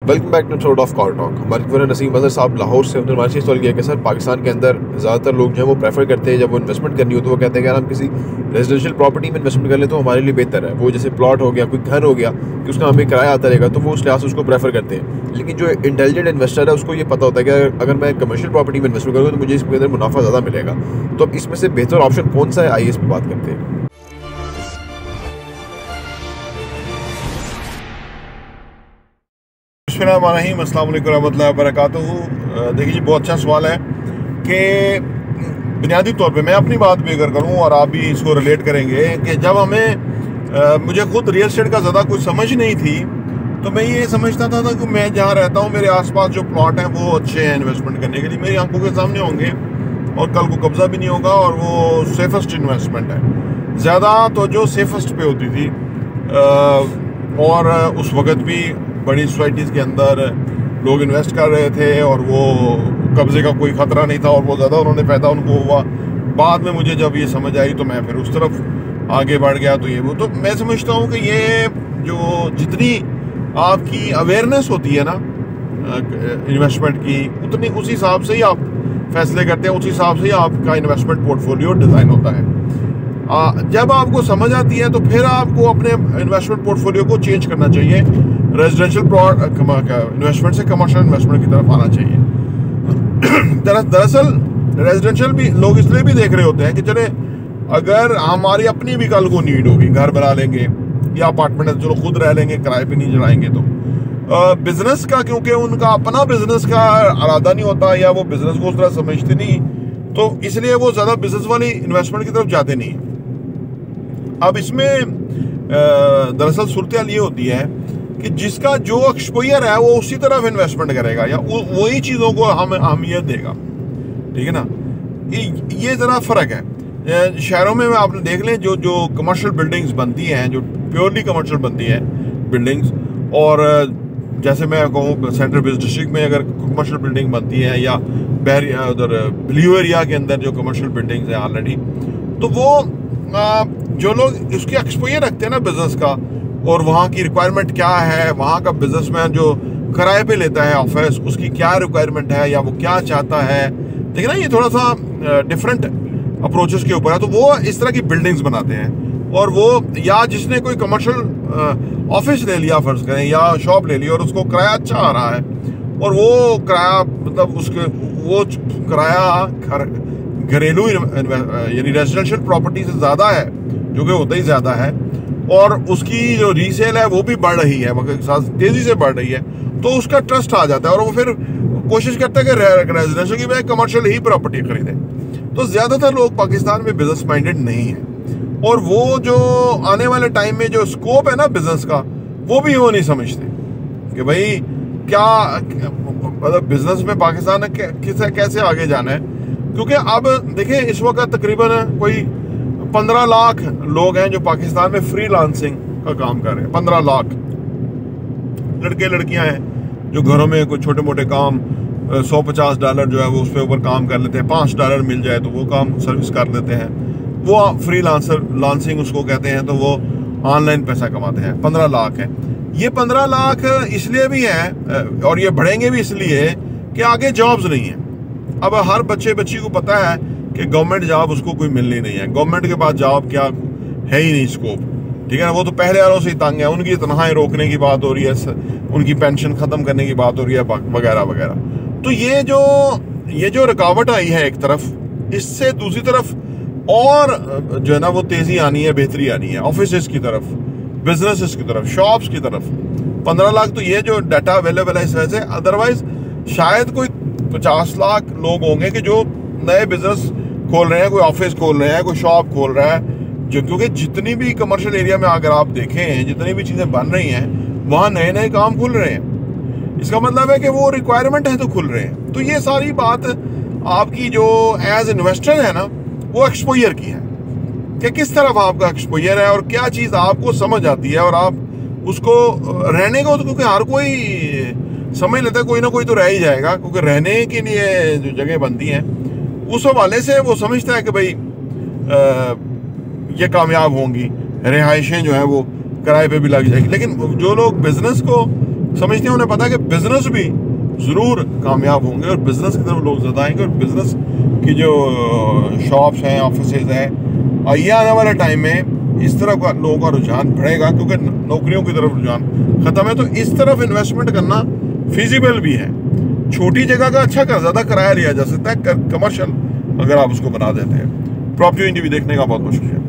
Welcome back to episode of car talk. हमारे गिवर नसीम अजहर साहब लाहौर से उन्होंने हमारे सवाल किया कि सर पाकिस्तान के अंदर ज़्यादातर लोग जो है वो प्रेफर करते हैं जब वो इन्वेस्टमेंट करनी हो तो वो कहते हैं कि अगर हम किसी रेजिडेंशियल प्रॉपर्टी में इन्वेस्टमेंट कर लें तो हमारे लिए बेहतर है। वो जैसे प्लॉट हो गया, कोई घर हो गया कि उसका हमें किराया आता रहेगा, तो वो उस लिहाज से उसको प्रेफर करते हैं। लेकिन जो इंटेलिजेंट इन्वेस्टर है उसको ये पता होता है कि अगर मैं कमर्शियल प्रॉपर्टी में इन्वेस्टमेंट करूँगा तो मुझे इसके अंदर मुनाफा ज़्यादा मिलेगा। तो अब इसमें से बेहतर ऑप्शन कौन सा है, आइए इस पर बात करते हैं। अस्सलाम वालेकुम रहमतुल्लाहि व बरकातुहू। देखिए जी, बहुत अच्छा सवाल है कि बुनियादी तौर पे मैं अपनी बात भी अगर करूँ और आप भी इसको रिलेट करेंगे कि जब हमें मुझे खुद रियल एस्टेट का ज़्यादा कुछ समझ नहीं थी तो मैं ये समझता था कि मैं जहाँ रहता हूँ मेरे आसपास जो प्लॉट हैं वो अच्छे हैं इन्वेस्टमेंट करने के लिए, मेरी आंखों के सामने होंगे और कल को कब्ज़ा भी नहीं होगा और वो सेफेस्ट इन्वेस्टमेंट है। ज़्यादा तो जो सेफेस्ट पे होती थी और उस वक़्त भी बड़ी सोसाइटीज़ के अंदर लोग इन्वेस्ट कर रहे थे और वो कब्ज़े का कोई ख़तरा नहीं था और वो ज़्यादा उन्होंने फ़ायदा उनको हुआ। बाद में मुझे जब ये समझ आई तो मैं फिर उस तरफ आगे बढ़ गया। तो ये वो तो मैं समझता हूँ कि ये जो जितनी आपकी अवेयरनेस होती है ना इन्वेस्टमेंट की, उतनी उस हिसाब से ही आप फैसले करते हैं, उस हिसाब से ही आपका इन्वेस्टमेंट पोर्टफोलियो डिज़ाइन होता है। जब आपको समझ आती है तो फिर आपको अपने इन्वेस्टमेंट पोर्टफोलियो को चेंज करना चाहिए, रेजिडेंशियल इन्वेस्टमेंट से कमर्शियल इन्वेस्टमेंट की तरफ आना चाहिए। दरअसल रेजिडेंशियल भी लोग इसलिए भी देख रहे होते हैं कि चले अगर हमारी अपनी भी कल को नीड होगी, घर बना लेंगे या अपार्टमेंट चलो खुद रह लेंगे, किराए पे नहीं चढ़ाएंगे, तो बिजनेस का क्योंकि उनका अपना बिजनेस का इरादा नहीं होता या वो बिजनेस को उस तरह समझते नहीं, तो इसलिए वो ज़्यादा बिजनेस वाली इन्वेस्टमेंट की तरफ जाते नहीं। अब इसमें दरअसल सूरत ये होती है कि जिसका जो एक्सपोजर है वो उसी तरफ इन्वेस्टमेंट करेगा या वही चीज़ों को हम अहमियत देगा, ठीक है ना। ये ज़रा फ़र्क है। शहरों में आपने देख लें जो जो कमर्शियल बिल्डिंग्स बनती हैं, जो प्योरली कमर्शियल बनती हैं बिल्डिंग्स, और जैसे मैं कहूँ सेंट्रल बिजनेस डिस्ट्रिक्ट में अगर कमर्शियल बिल्डिंग बनती है या उधर ब्लू एरिया के अंदर जो कमर्शियल बिल्डिंग्स हैं ऑलरेडी, तो वो जो लोग उसके एक्सपोजर रखते हैं ना बिजनेस का और वहाँ की रिक्वायरमेंट क्या है, वहाँ का बिजनेसमैन जो किराए पे लेता है ऑफिस, उसकी क्या रिक्वायरमेंट है या वो क्या चाहता है, ठीक है ना। ये थोड़ा सा डिफरेंट अप्रोचेस के ऊपर है। तो वो इस तरह की बिल्डिंग्स बनाते हैं और वो या जिसने कोई कमर्शियल ऑफिस ले लिया फर्ज करें या शॉप ले ली और उसको किराया अच्छा आ रहा है और वो किराया मतलब उसके वो किराया घरेलू यानी रेजिडेंशियल प्रॉपर्टी से ज़्यादा है, जो कि होता ही ज़्यादा है, और उसकी जो रीसेल है वो भी बढ़ रही है, वक्त के साथ तेज़ी से बढ़ रही है, तो उसका ट्रस्ट आ जाता है और वो फिर कोशिश करता है कि रेजिडेंशियल की बजाय कमर्शियल ही प्रॉपर्टी खरीदे। तो ज़्यादातर लोग पाकिस्तान में बिजनेस माइंडेड नहीं है और वो जो आने वाले टाइम में जो स्कोप है ना बिजनेस का, वो भी वो नहीं समझते कि भाई क्या मतलब बिजनेस में पाकिस्तान ने कैसे आगे जाना है। क्योंकि अब देखिए इस वक्त तकरीबन कोई 15 लाख लोग हैं जो पाकिस्तान में फ्रीलांसिंग का काम कर रहे हैं। 15 लाख लड़के लड़कियां हैं जो घरों में कोई छोटे मोटे काम $150 जो है वो उस पर ऊपर काम कर लेते हैं, $5 मिल जाए तो वो काम सर्विस कर लेते हैं, वो फ्रीलांसिंग उसको कहते हैं, तो वो ऑनलाइन पैसा कमाते हैं। 15 लाख है। ये 15 लाख इसलिए भी है और ये बढ़ेंगे भी इसलिए कि आगे जॉब्स नहीं है। अब हर बच्ची को पता है कि गवर्नमेंट जॉब उसको कोई मिलनी नहीं है, गवर्नमेंट के पास जॉब क्या है ही नहीं स्कोप, ठीक है ना। वो तो पहले वालों से ही तंग है, उनकी तनख्वाहें रोकने की बात हो रही है, उनकी पेंशन ख़त्म करने की बात हो रही है वगैरह वगैरह। तो ये जो रुकावट आई है एक तरफ, इससे दूसरी तरफ और जो है ना वो तेज़ी आनी है, बेहतरी आनी है ऑफिस की तरफ, बिजनेस की तरफ, शॉप्स की तरफ। 15 लाख तो ये जो डाटा अवेलेबल है इस वजह से, अदरवाइज शायद कोई 50 लाख लोग होंगे कि जो नए बिजनेस खोल रहे हैं, कोई ऑफिस खोल रहे हैं, कोई शॉप खोल रहा है, जो क्योंकि जितनी भी कमर्शियल एरिया में अगर आप देखें जितनी भी चीज़ें बन रही हैं वहाँ नए नए काम खुल रहे हैं। इसका मतलब है कि वो रिक्वायरमेंट है तो खुल रहे हैं। तो ये सारी बात आपकी जो एज इन्वेस्टर है ना वो एक्सपोजर की है कि किस तरफ आपका एक्सपोजर है और क्या चीज़ आपको समझ आती है और आप उसको रहने को, तो क्योंकि हर कोई समझ लेता है कोई ना कोई तो रह ही जाएगा, क्योंकि रहने के लिए जो जगह बनती हैं उस हवाले से वो समझता है कि भाई ये कामयाब होंगी, रिहाइशें जो है वो किराए पे भी लग जाएगी। लेकिन जो लोग बिजनेस को समझते हैं, उन्हें पता है कि बिजनेस भी ज़रूर कामयाब होंगे और बिजनेस की तरफ लोग ज़्यादा आएंगे और बिजनेस की जो शॉप्स हैं, ऑफिस हैं, ये आने वाले टाइम में इस तरफ का लोगों का रुझान बढ़ेगा क्योंकि नौकरियों की तरफ रुझान ख़त्म है। तो इस तरफ इन्वेस्टमेंट करना फिजिबल भी है। छोटी जगह का अच्छा कर ज़्यादा किराया लिया जा सकता है, कमर्शियल अगर आप उसको बना देते हैं। प्रॉपर्टी इंडी भी देखने का बहुत बहुत शुक्रिया।